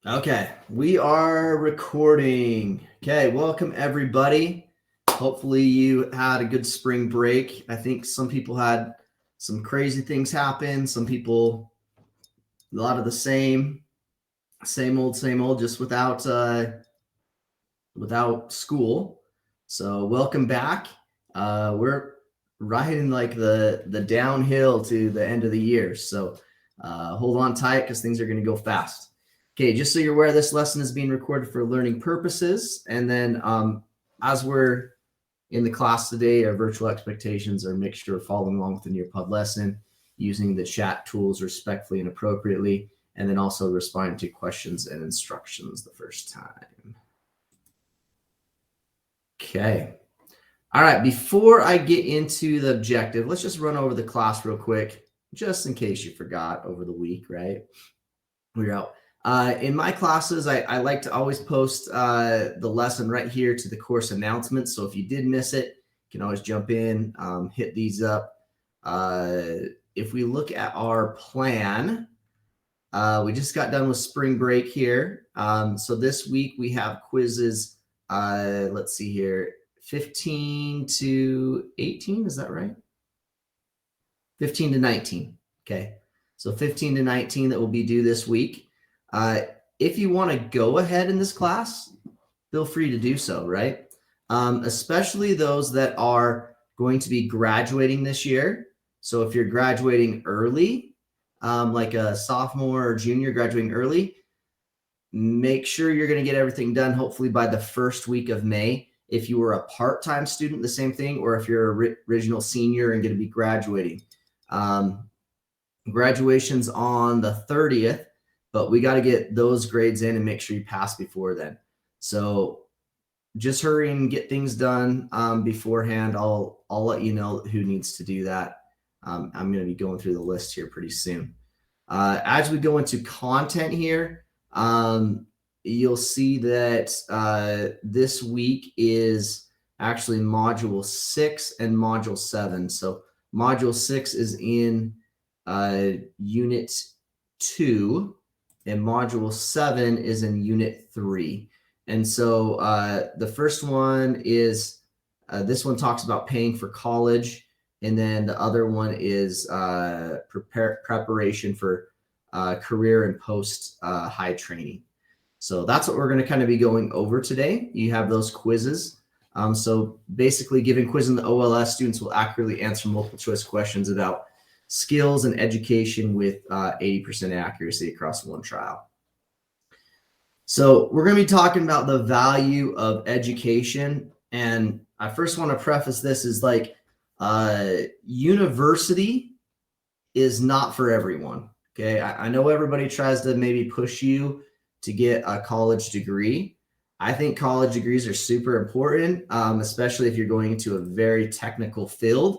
Okay, we are recording. Okay, welcome everybody. Hopefully you had a good spring break. I think some people had some crazy things happen. Some people, a lot of the same old, just without school. So welcome back. We're riding like the downhill to the end of the year. So hold on tight because things are going to go fast. Okay, just so you're aware, this lesson is being recorded for learning purposes. And then as we're in the class today, our virtual expectations are make sure following along with the Nearpod lesson, using the chat tools respectfully and appropriately, and then also responding to questions and instructions the first time. Okay. All right, before I get into the objective, let's just run over the class real quick, just in case you forgot over the week, right? We're out. In my classes, I like to always post the lesson right here to the course announcements. So if you did miss it, you can always jump in, hit these up. If we look at our plan, we just got done with spring break here. So this week we have quizzes, let's see here, 15 to 18, is that right? 15 to 19, okay. So 15 to 19 that will be due this week. If you want to go ahead in this class, feel free to do so, right? Especially those that are going to be graduating this year. So if you're graduating early, like a sophomore or junior graduating early, make sure you're going to get everything done hopefully by the first week of May. If you were a part-time student, the same thing, or if you're an original senior and going to be graduating. Graduation's on the 30th, but we got to get those grades in and make sure you pass before then. So just hurry and get things done beforehand. I'll let you know who needs to do that. I'm going to be going through the list here pretty soon. As we go into content here, you'll see that this week is actually module 6 and module 7. So module 6 is in unit 2, and module 7 is in unit 3. And so the first one is this one talks about paying for college, and then the other one is preparation for career and post high training. So that's what we're going to kind of be going over today. You have those quizzes. So basically, giving quiz in the OLS, students will accurately answer multiple choice questions about skills and education with 80% accuracy across one trial. So we're going to be talking about the value of education. And I first want to preface this is like university is not for everyone. Okay. I know everybody tries to maybe push you to get a college degree. I think college degrees are super important, especially if you're going into a very technical field.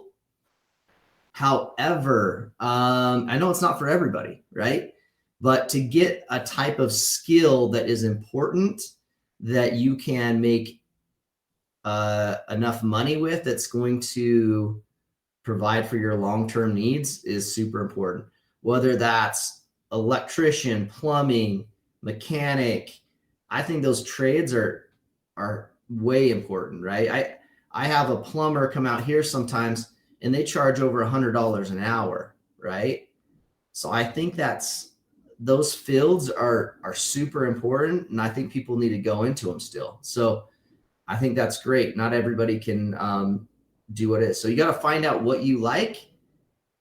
However, I know it's not for everybody, right? But to get a type of skill that is important that you can make enough money with, that's going to provide for your long-term needs, is super important. Whether that's electrician, plumbing, mechanic, I think those trades are way important, right? I have a plumber come out here sometimes and they charge over $100 an hour, right? So I think those fields are super important, and I think people need to go into them still. So I think that's great. Not everybody can do what it is. So you got to find out what you like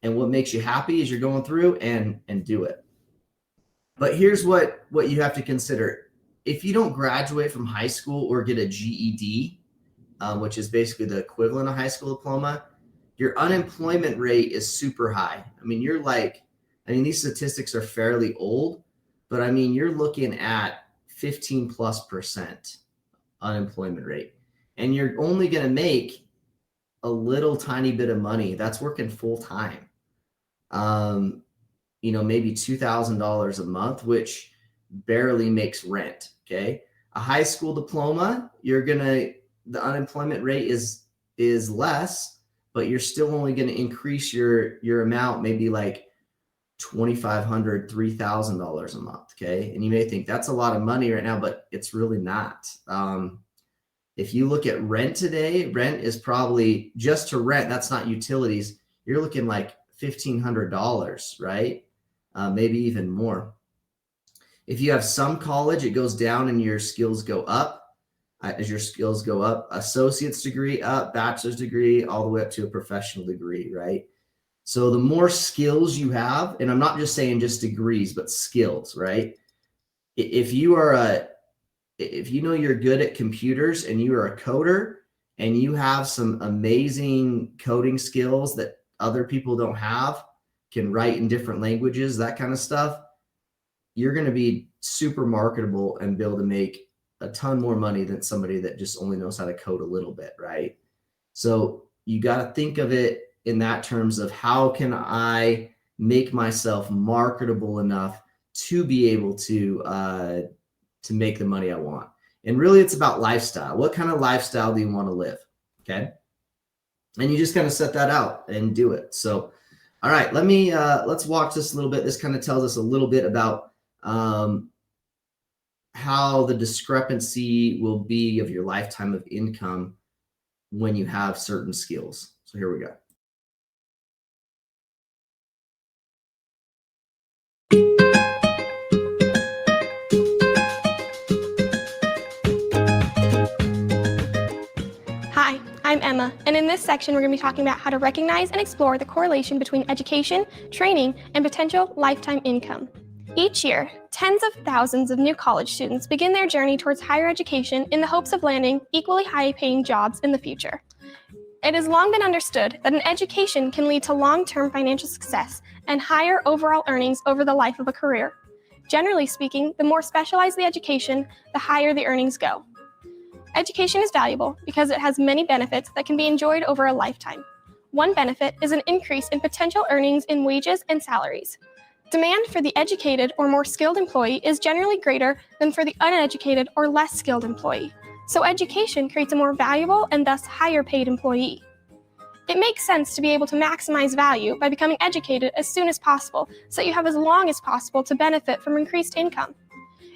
and what makes you happy as you're going through and do it. But here's what you have to consider. If you don't graduate from high school or get a GED, which is basically the equivalent of high school diploma, your unemployment rate is super high. I mean, these statistics are fairly old, but I mean, you're looking at 15+% unemployment rate, and you're only going to make a little tiny bit of money. That's working full time. Maybe $2,000 a month, which barely makes rent. Okay. A high school diploma, the unemployment rate is less, but you're still only going to increase your amount maybe like $2,500, $3,000 a month. Okay. And you may think that's a lot of money right now, but it's really not. If you look at rent today, rent is probably just to rent. That's not utilities. You're looking like $1,500, right? Maybe even more. If you have some college, it goes down and your skills go up. As your skills go up, associate's degree up, bachelor's degree, all the way up to a professional degree, right? So the more skills you have, and I'm not just saying just degrees, but skills, right? If you know you're good at computers and you are a coder and you have some amazing coding skills that other people don't have, can write in different languages, that kind of stuff, you're going to be super marketable and be able to make a ton more money than somebody that just only knows how to code a little bit, right? So you got to think of it in that terms of how can I make myself marketable enough to be able to make the money I want. And really it's about lifestyle. What kind of lifestyle do you want to live? Okay. And you just kind of set that out and do it. So, all right, let's watch this a little bit. This kind of tells us a little bit about how the discrepancy will be of your lifetime of income when you have certain skills. So here we go. Hi, I'm Emma, and in this section we're going to be talking about how to recognize and explore the correlation between education, training, and potential lifetime income. Each year, tens of thousands of new college students begin their journey towards higher education in the hopes of landing equally high-paying jobs in the future. It has long been understood that an education can lead to long-term financial success and higher overall earnings over the life of a career. Generally speaking, the more specialized the education, the higher the earnings go. Education is valuable because it has many benefits that can be enjoyed over a lifetime. One benefit is an increase in potential earnings in wages and salaries. Demand for the educated or more skilled employee is generally greater than for the uneducated or less skilled employee. So education creates a more valuable and thus higher paid employee. It makes sense to be able to maximize value by becoming educated as soon as possible so you have as long as possible to benefit from increased income.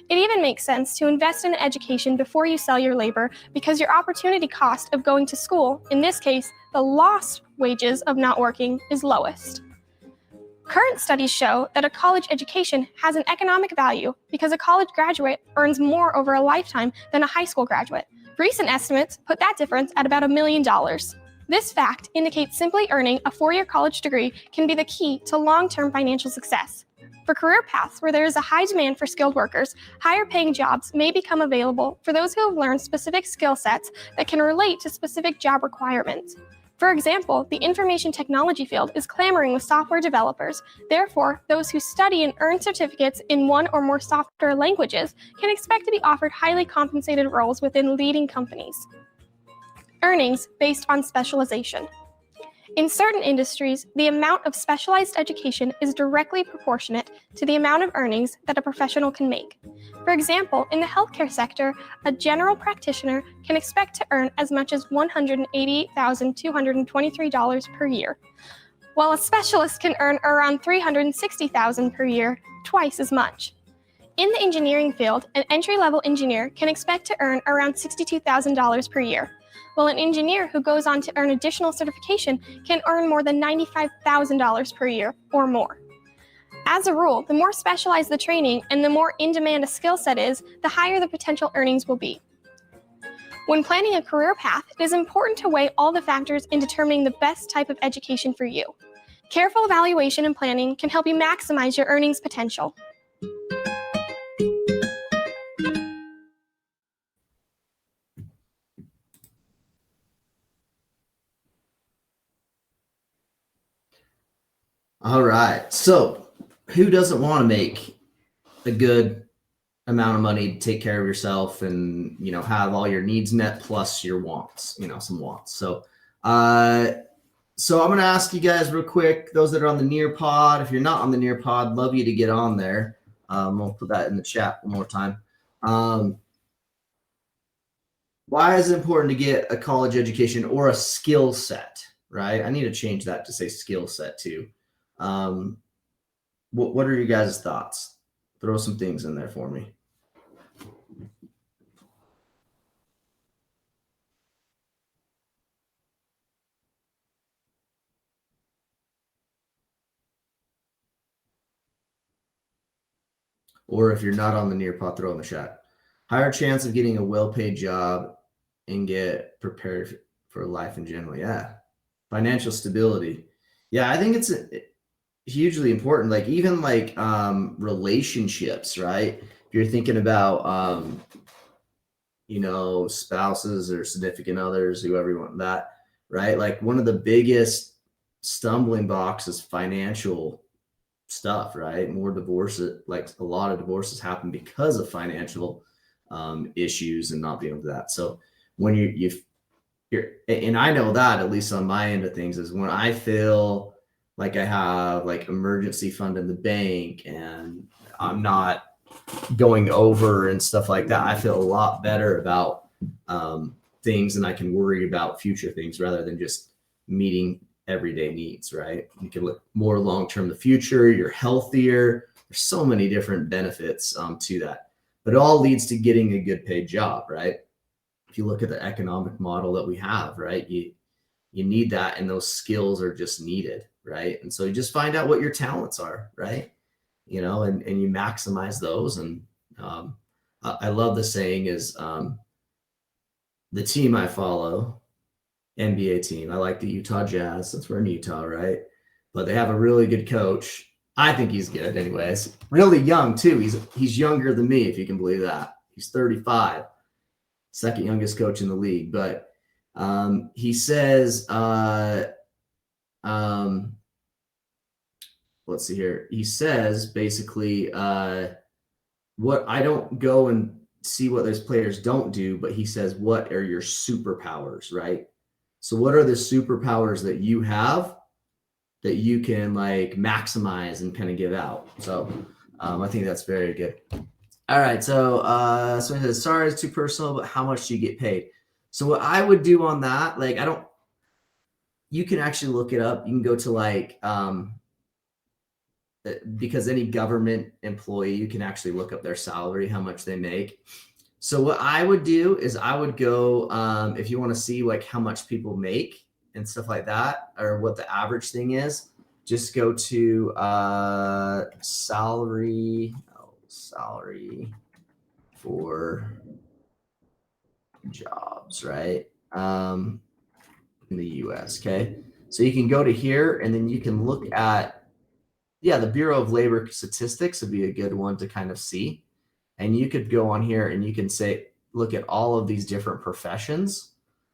It even makes sense to invest in education before you sell your labor because your opportunity cost of going to school, in this case, the lost wages of not working, is lowest. Current studies show that a college education has an economic value because a college graduate earns more over a lifetime than a high school graduate. Recent estimates put that difference at about $1 million. This fact indicates simply earning a 4-year college degree can be the key to long-term financial success. For career paths where there is a high demand for skilled workers, higher paying jobs may become available for those who have learned specific skill sets that can relate to specific job requirements. For example, the information technology field is clamoring with software developers. Therefore, those who study and earn certificates in one or more software languages can expect to be offered highly compensated roles within leading companies. Earnings based on specialization. In certain industries, the amount of specialized education is directly proportionate to the amount of earnings that a professional can make. For example, in the healthcare sector, a general practitioner can expect to earn as much as $188,223 per year, while a specialist can earn around $360,000 per year, twice as much. In the engineering field, an entry-level engineer can expect to earn around $62,000 per year, while an engineer who goes on to earn additional certification can earn more than $95,000 per year or more. As a rule, the more specialized the training and the more in-demand a skill set is, the higher the potential earnings will be. When planning a career path, it is important to weigh all the factors in determining the best type of education for you. Careful evaluation and planning can help you maximize your earnings potential. All right. So who doesn't want to make a good amount of money to take care of yourself and, have all your needs met plus your wants, some wants. So I'm going to ask you guys real quick, those that are on the Nearpod, if you're not on the Nearpod, love you to get on there. We'll put that in the chat one more time. Why is it important to get a college education or a skill set, right? I need to change that to say skill set too. what are your guys' thoughts? Throw some things in there for me. Or if you're not on the Nearpod, throw in the chat. Higher chance of getting a well-paid job and get prepared for life in general. Yeah. Financial stability. Yeah, I think it's hugely important. Like even like relationships, right? If you're thinking about spouses or significant others, whoever you want that, right? Like one of the biggest stumbling blocks is financial stuff, right? More divorces, like a lot of divorces happen because of financial issues and not being able to that. So when you're, and I know that at least on my end of things is when I feel like I have like emergency fund in the bank and I'm not going over and stuff like that, I feel a lot better about things and I can worry about future things rather than just meeting everyday needs, right? You can look more long-term in the future, you're healthier. There's so many different benefits to that, but it all leads to getting a good paid job, right? If you look at the economic model that we have, right, you need that, and those skills are just needed, right? And so you just find out what your talents are, right? And you maximize those. And I love the saying is the team I follow, NBA team. I like the Utah Jazz since we're in Utah, right? But they have a really good coach. I think he's good, anyways. Really young too. He's younger than me, if you can believe that. He's 35, second youngest coach in the league. But he says, let's see here. He says basically, what I don't go and see what those players don't do, but he says, what are your superpowers, right? So what are the superpowers that you have that you can like maximize and kind of give out? So I think that's very good. All right. So someone says, sorry, it's too personal, but how much do you get paid? So what I would do on that, like, you can actually look it up. You can go to like, because any government employee, you can actually look up their salary, how much they make. So what I would do is I would go, if you want to see like how much people make and stuff like that, or what the average thing is, just go to salary for jobs, right? In the US. Okay. So you can go to here and then you can look at, the Bureau of Labor Statistics would be a good one to kind of see. And you could go on here and you can say, look at all of these different professions.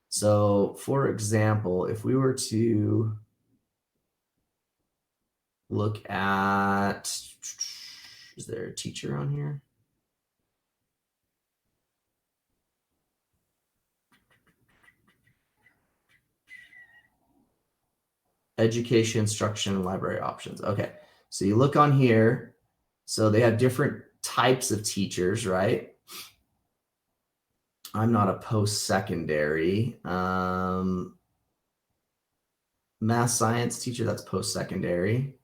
So for example, if we were to look at, is there a teacher on here? Education, instruction, and library options. Okay. So you look on here. So they have different types of teachers, right? I'm not a post-secondary. Math science teacher, that's post-secondary.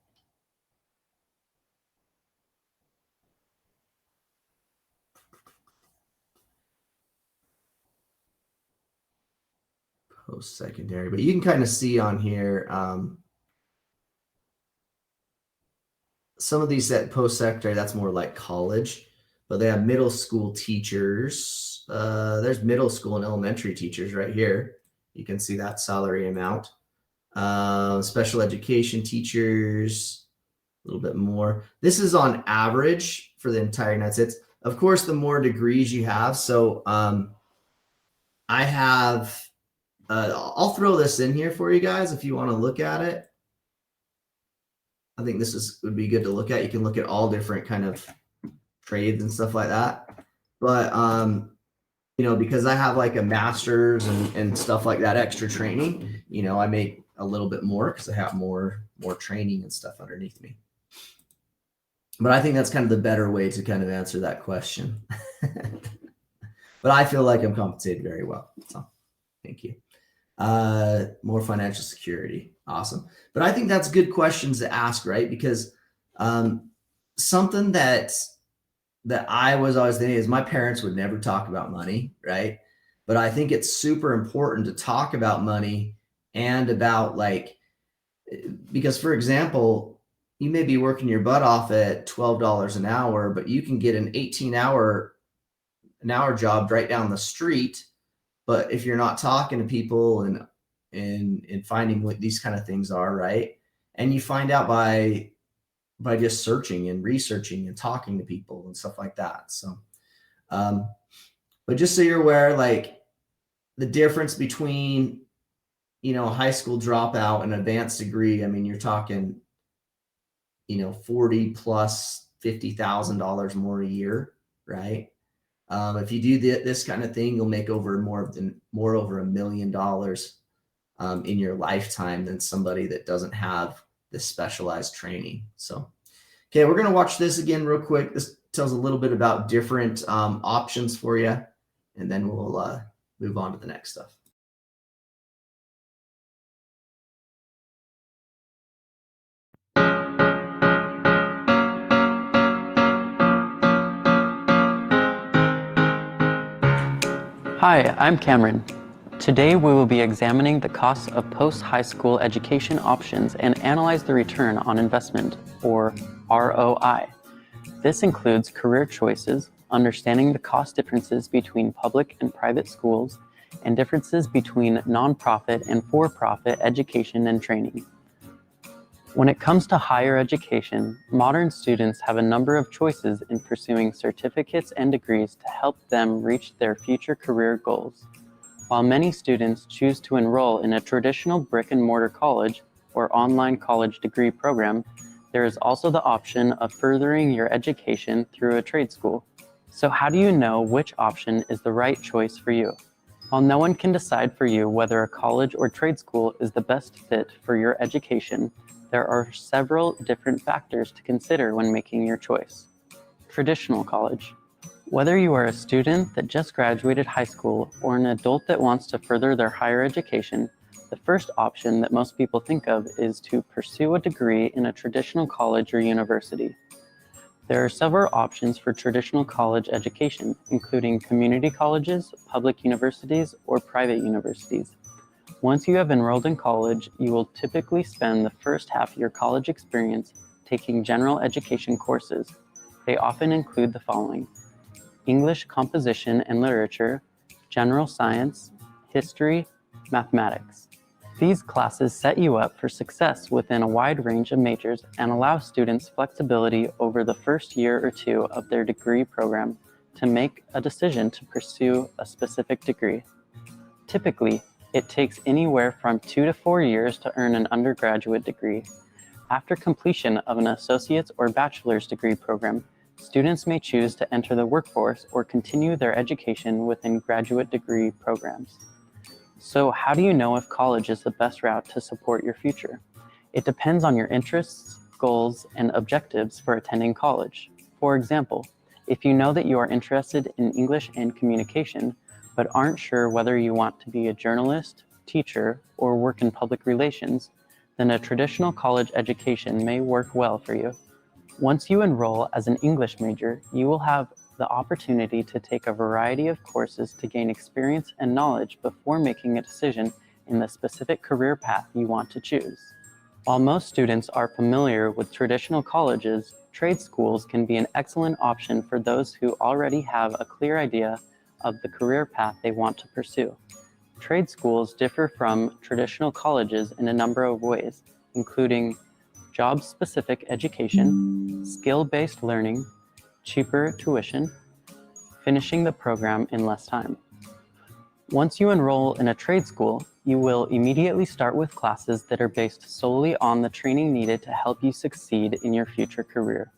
Post-secondary, but you can kind of see on here some of these that post-secondary, that's more like college, but they have middle school teachers. There's middle school and elementary teachers right here. You can see that salary amount. Special education teachers, a little bit more. This is on average for the entire United States. Of course, the more degrees you have. So I have, I'll throw this in here for you guys if you want to look at it. I think this would be good to look at. You can look at all different kind of trades and stuff like that. But because I have like a master's and stuff like that, extra training, I make a little bit more because I have more training and stuff underneath me. But I think that's kind of the better way to kind of answer that question. But I feel like I'm compensated very well. So thank you. More financial security. Awesome. But I think that's good questions to ask, right? Because something that I was always thinking is my parents would never talk about money, right? But I think it's super important to talk about money and about like, because for example, you may be working your butt off at $12 an hour, but you can get an 18-hour job right down the street. But if you're not talking to people and finding what these kind of things are, right? And you find out by just searching and researching and talking to people and stuff like that. So, but just so you're aware, like the difference between, a high school dropout and advanced degree, I mean, you're talking, 40 plus $50,000 more a year, right? If you do this kind of thing, you'll make over over $1 million in your lifetime than somebody that doesn't have this specialized training. So, okay, we're going to watch this again real quick. This tells a little bit about different options for you, and then we'll move on to the next stuff. Hi, I'm Cameron. Today we will be examining the costs of post-high school education options and analyze the return on investment, or ROI. This includes career choices, understanding the cost differences between public and private schools, and differences between nonprofit and for-profit education and training. When it comes to higher education, modern students have a number of choices in pursuing certificates and degrees to help them reach their future career goals. While many students choose to enroll in a traditional brick-and-mortar college or online college degree program, there is also the option of furthering your education through a trade school. So how do you know which option is the right choice for you? While no one can decide for you whether a college or trade school is the best fit for your education, there are several different factors to consider when making your choice. Traditional college. Whether you are a student that just graduated high school or an adult that wants to further their higher education, the first option that most people think of is to pursue a degree in a traditional college or university. There are several options for traditional college education, including community colleges, public universities, or private universities. Once you have enrolled in college, you will typically spend the first half of your college experience taking general education courses. They often include the following: English composition and literature, general science, history, mathematics. These classes set you up for success within a wide range of majors and allow students flexibility over the first year or two of their degree program to make a decision to pursue a specific degree. Typically, it takes anywhere from 2 to 4 years to earn an undergraduate degree. After completion of an associate's or bachelor's degree program, students may choose to enter the workforce or continue their education within graduate degree programs. So how do you know if college is the best route to support your future? It depends on your interests, goals, and objectives for attending college. For example, if you know that you are interested in English and communication, but aren't sure whether you want to be a journalist, teacher, or work in public relations, then a traditional college education may work well for you. Once you enroll as an English major, you will have the opportunity to take a variety of courses to gain experience and knowledge before making a decision in the specific career path you want to choose. While most students are familiar with traditional colleges, trade schools can be an excellent option for those who already have a clear idea of the career path they want to pursue. Trade schools differ from traditional colleges in a number of ways, including job-specific education, skill-based learning, cheaper tuition, finishing the program in less time. Once you enroll in a trade school, you will immediately start with classes that are based solely on the training needed to help you succeed in your future career.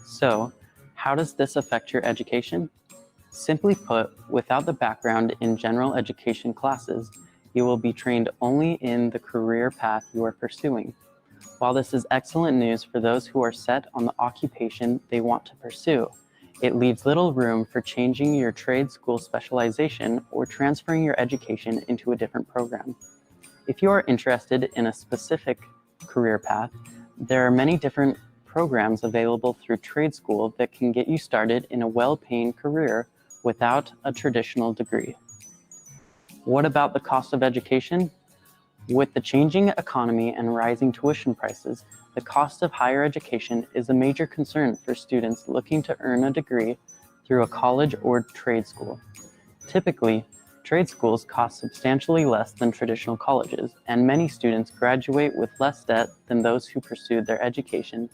So, how does this affect your education? Simply put, without the background in general education classes, you will be trained only in the career path you are pursuing. While this is excellent news for those who are set on the occupation they want to pursue, it leaves little room for changing your trade school specialization or transferring your education into a different program. If you are interested in a specific career path, there are many different programs available through trade school that can get you started in a well-paying career without a traditional degree. What about the cost of education? With the changing economy and rising tuition prices, the cost of higher education is a major concern for students looking to earn a degree through a college or trade school. Typically, trade schools cost substantially less than traditional colleges, and many students graduate with less debt than those who pursued their education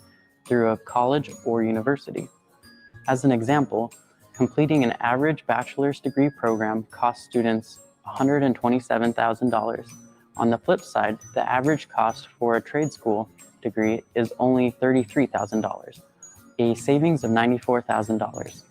through a college or university. As an example, completing an average bachelor's degree program costs students $127,000. On the flip side, the average cost for a trade school degree is only $33,000, a savings of $94,000.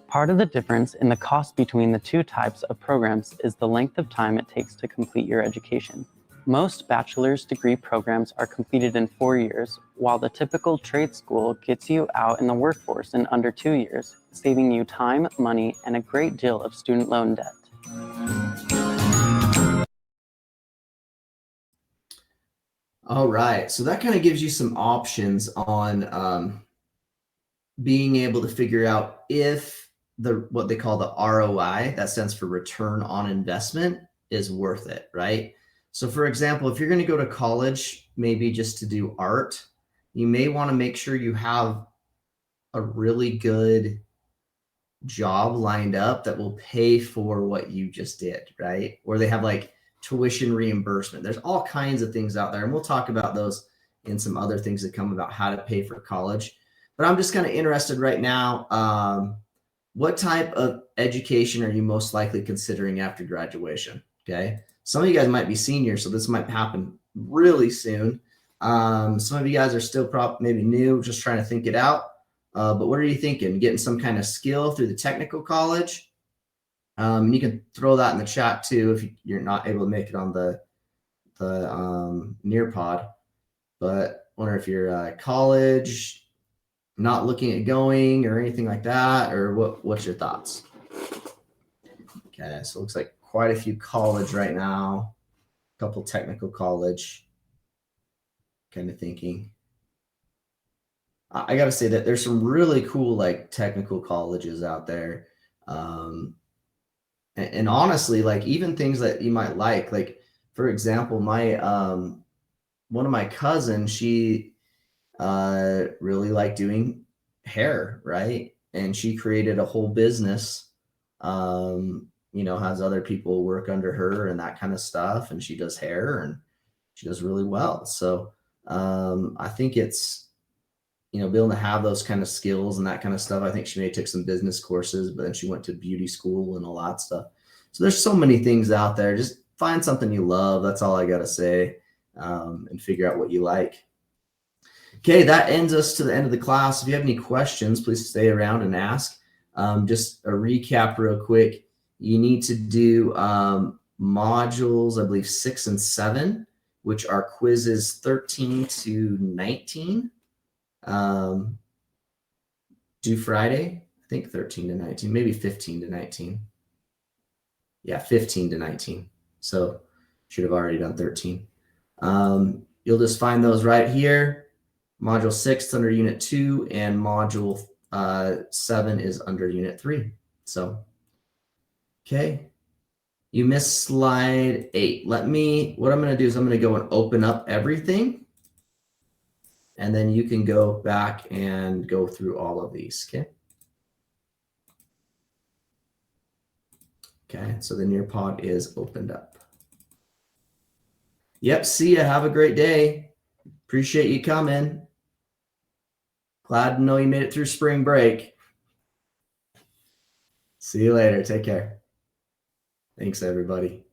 Part of the difference in the cost between the two types of programs is the length of time it takes to complete your education. Most bachelor's degree programs are completed in 4 years, while the typical trade school gets you out in the workforce in under 2 years, saving you time, money, and a great deal of student loan debt. All right, so that kind of gives you some options on being able to figure out if what they call the ROI, that stands for return on investment, is worth it, right? So for example, if you're going to go to college, maybe just to do art, you may want to make sure you have a really good job lined up that will pay for what you just did, right? Or they have like tuition reimbursement. There's all kinds of things out there, and we'll talk about those in some other things that come about how to pay for college. But I'm just kind of interested right now. What type of education are you most likely considering after graduation? Okay. Some of you guys might be seniors, so this might happen really soon. Some of you guys are still maybe new, just trying to think it out. But what are you thinking? Getting some kind of skill through the technical college? You can throw that in the chat too if you're not able to make it on the Nearpod. But I wonder if you're college, not looking at going or anything like that, or what's your thoughts? Okay, so it looks like quite a few college right now, a couple technical college kind of thinking. I got to say that there's some really cool like technical colleges out there. And honestly, like even things that you might like for example, my one of my cousins, she really liked doing hair, right? And she created a whole business, has other people work under her and that kind of stuff. And she does hair and she does really well. So I think it's, being able to have those kind of skills and that kind of stuff. I think she may have took some business courses, but then she went to beauty school and all that stuff. So there's so many things out there. Just find something you love. That's all I got to say, and figure out what you like. Okay, that ends us to the end of the class. If you have any questions, please stay around and ask. Just a recap real quick. You need to do modules, I believe 6 and 7, which are quizzes 13 to 19. Due Friday, I think 13 to 19, maybe 15 to 19. Yeah, 15 to 19. So should have already done 13. You'll just find those right here. Module 6 under Unit 2 and Module 7 is under Unit 3. So, okay. You missed slide 8. What I'm going to do is I'm going to go and open up everything. And then you can go back and go through all of these, okay? Okay, so the Nearpod is opened up. Yep, see ya. Have a great day. Appreciate you coming. Glad to know you made it through spring break. See you later. Take care. Thanks, everybody.